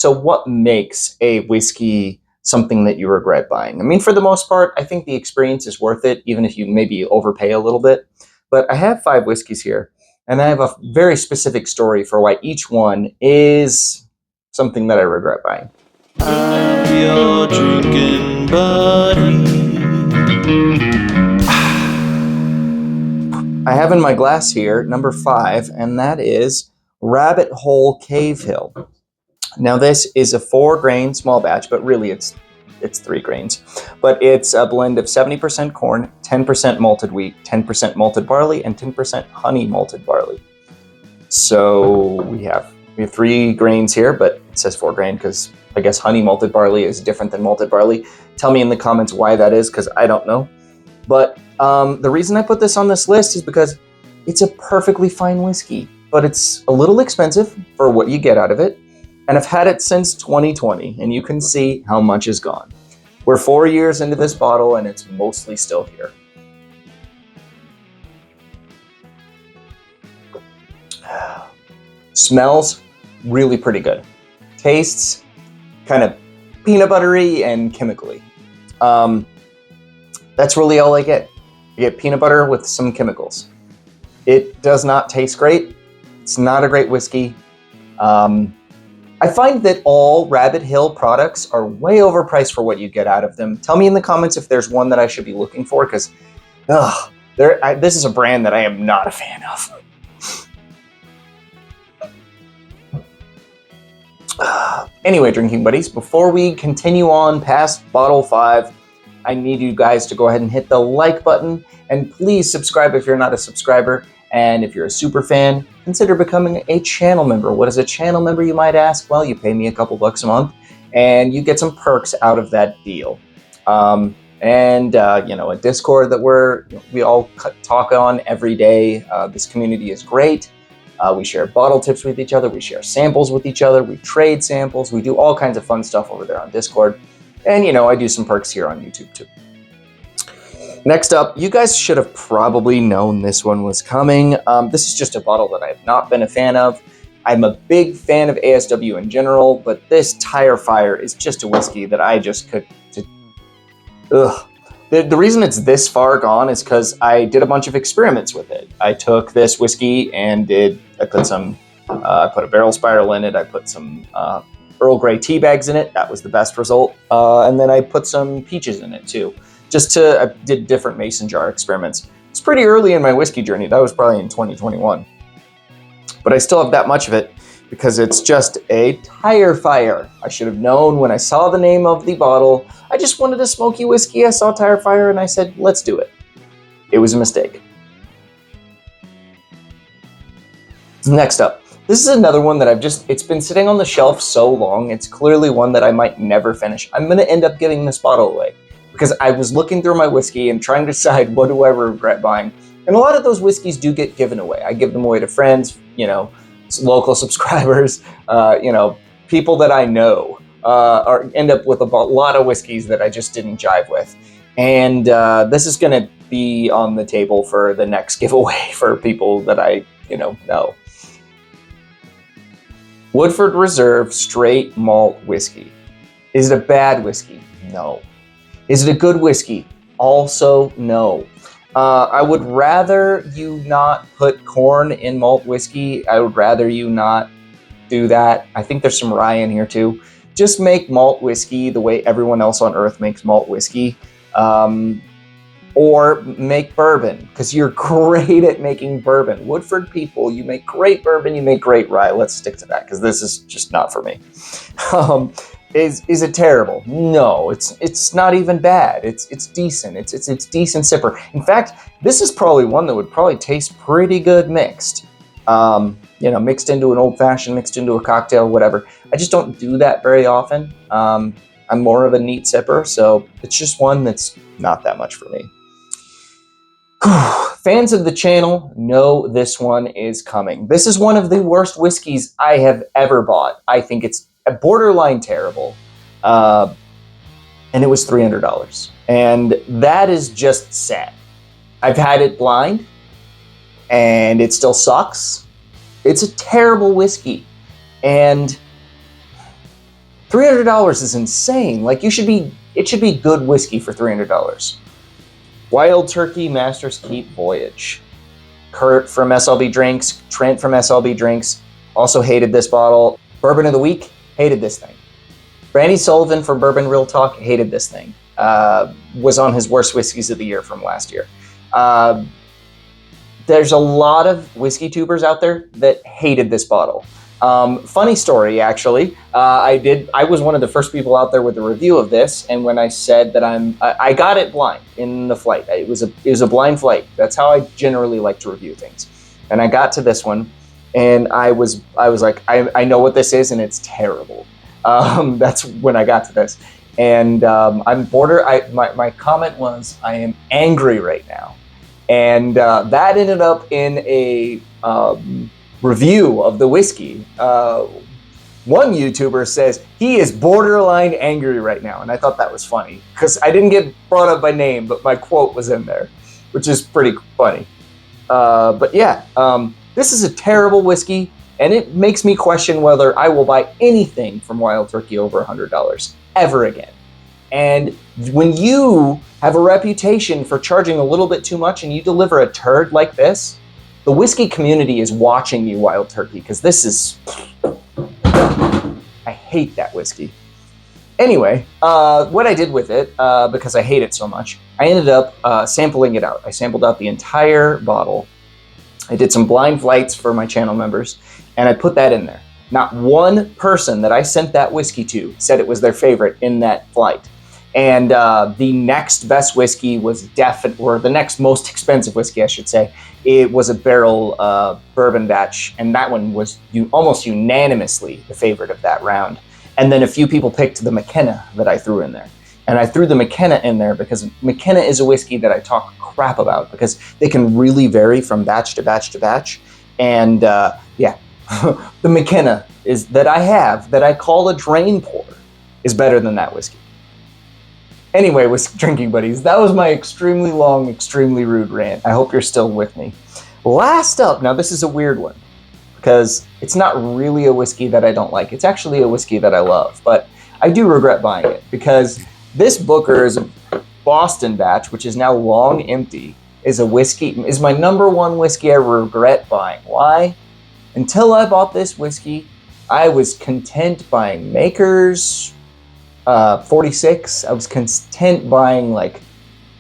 So what makes a whiskey something that you regret buying? I mean, for the most part, I think the experience is worth it, even if you maybe overpay a little bit. But I have 5 whiskeys here, and I have a very specific story for why each one is something that I regret buying. I'm your drinking buddy. I have in my glass here number 5, and that is Rabbit Hole Cave Hill. Now this is a 4-grain small batch, but really it's 3 grains. But it's a blend of 70% corn, 10% malted wheat, 10% malted barley, and 10% honey malted barley. So we have 3 grains here, but it says 4 grain because I guess honey malted barley is different than malted barley. Tell me in the comments why that is, because I don't know. But the reason I put this on this list is because it's a perfectly fine whiskey, but it's a little expensive for what you get out of it. And I've had it since 2020, and you can see how much is gone. We're 4 years into this bottle, and it's mostly still here. Smells really pretty good. Tastes kind of peanut buttery and chemically. That's really all I get. I get peanut butter with some chemicals. It does not taste great. It's not a great whiskey. I find that all Rabbit Hill products are way overpriced for what you get out of them. Tell me in the comments if there's one that I should be looking for, because this is a brand that I am not a fan of. Anyway, drinking buddies, before we continue on past bottle 5, I need you guys to go ahead and hit the like button, and please subscribe if you're not a subscriber. And if you're a super fan, consider becoming a channel member. What is a channel member, you might ask? Well, you pay me a couple bucks a month, and you get some perks out of that deal. A Discord that we all talk on every day. This community is great. We share bottle tips with each other. We share samples with each other. We trade samples. We do all kinds of fun stuff over there on Discord. And, I do some perks here on YouTube too. Next up, you guys should have probably known this one was coming. This is just a bottle that I have not been a fan of. I'm a big fan of ASW in general, but this Tire Fire is just a whiskey that I just could... Ugh. The reason it's this far gone is because I did a bunch of experiments with it. I took this whiskey and I put a barrel spiral in it. I put some Earl Grey tea bags in it. That was the best result. And then I put some peaches in it too. I did different mason jar experiments. It's pretty early in my whiskey journey. That was probably in 2021. But I still have that much of it because it's just a Tire Fire. I should have known when I saw the name of the bottle. I just wanted a smoky whiskey. I saw Tire Fire and I said, let's do it. It was a mistake. Next up, this is another one that it's been sitting on the shelf so long, it's clearly one that I might never finish. I'm gonna end up giving this bottle away because I was looking through my whiskey and trying to decide what do I regret buying. And a lot of those whiskeys do get given away. I give them away to friends, local subscribers, people that I know. End up with a lot of whiskeys that I just didn't jive with. And this is going to be on the table for the next giveaway for people that I, know. Woodford Reserve Straight Malt Whiskey. Is it a bad whiskey? No. Is it a good whiskey? Also, no. I would rather you not put corn in malt whiskey. I would rather you not do that. I think there's some rye in here too. Just make malt whiskey the way everyone else on earth makes malt whiskey. Or make bourbon, because you're great at making bourbon. Woodford people, you make great bourbon, you make great rye. Let's stick to that, because this is just not for me. Is it terrible? No, it's not even bad. It's decent. It's decent sipper. In fact, this is probably one that would probably taste pretty good mixed. Mixed into an old fashioned, mixed into a cocktail, whatever. I just don't do that very often. I'm more of a neat sipper, so it's just one that's not that much for me. Fans of the channel know this one is coming. This is one of the worst whiskeys I have ever bought. I think it's borderline terrible. And it was $300. And that is just sad. I've had it blind, and it still sucks. It's a terrible whiskey. And $300 is insane. Like, it should be good whiskey for $300. Wild Turkey Master's Keep Voyage. Kurt from SLB Drinks, Trent from SLB Drinks, also hated this bottle. Bourbon of the Week, hated this thing. Brandy Sullivan from Bourbon Real Talk, hated this thing. Was on his worst whiskeys of the year from last year. There's a lot of whiskey tubers out there that hated this bottle. Funny story, actually. I was one of the first people out there with a review of this, and when I said that I got it blind in the flight. It was a blind flight. That's how I generally like to review things. And I got to this one, and I was like, I know what this is, and it's terrible. That's when I got to this, and my comment was, I am angry right now, and that ended up in a review of the whiskey. One YouTuber says he is borderline angry right now, and I thought that was funny because I didn't get brought up by name, but my quote was in there, which is pretty funny. But yeah, this is a terrible whiskey, and it makes me question whether I will buy anything from Wild Turkey over $100 ever again. And when you have a reputation for charging a little bit too much and you deliver a turd like this, the whiskey community is watching you, Wild Turkey, because this is... I hate that whiskey. Anyway, what I did with it, because I hate it so much, I ended up sampling it out. I sampled out the entire bottle. I did some blind flights for my channel members, and I put that in there. Not one person that I sent that whiskey to said it was their favorite in that flight. And the next best whiskey was or the next most expensive whiskey, I should say. It was a barrel bourbon batch, and that one was almost unanimously the favorite of that round. And then a few people picked the McKenna that I threw in there. And I threw the McKenna in there because McKenna is a whiskey that I talk crap about because they can really vary from batch to batch to batch. And yeah, the McKenna that I call a drain pour is better than that whiskey. Anyway, with drinking buddies, that was my extremely long, extremely rude rant. I hope you're still with me. Last up, now this is a weird one because it's not really a whiskey that I don't like. It's actually a whiskey that I love, but I do regret buying it because this Booker is a Boston batch, which is now long empty, is my number one whiskey I regret buying. Why? Until I bought this whiskey, I was content buying Maker's 46. I was content buying like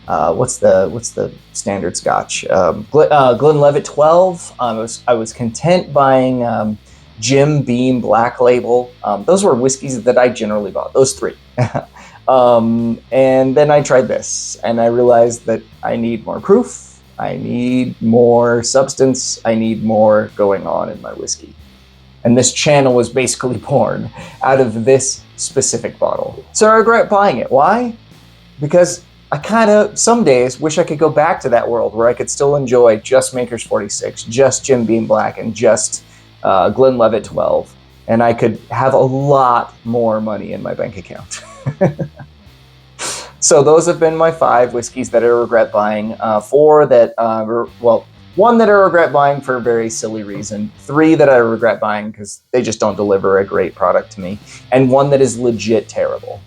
what's the standard Scotch? Glenlivet 12. I was content buying Jim Beam Black Label. Those were whiskeys that I generally bought. Those three. And then I tried this, and I realized that I need more proof. I need more substance. I need more going on in my whiskey. And this channel was basically born out of this specific bottle. So I regret buying it. Why? Because I some days wish I could go back to that world where I could still enjoy just Maker's 46, just Jim Beam Black, and just Glenlivet 12. And I could have a lot more money in my bank account. So those have been my 5 whiskeys that I regret buying. 4 that, one that I regret buying for a very silly reason. 3 that I regret buying because they just don't deliver a great product to me. And 1 that is legit terrible.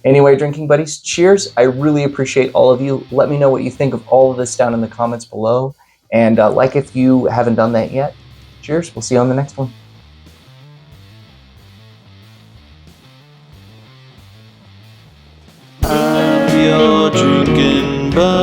Anyway, drinking buddies, cheers. I really appreciate all of you. Let me know what you think of all of this down in the comments below. And like if you haven't done that yet. Cheers. We'll see you on the next one. I'm your drinking buddy.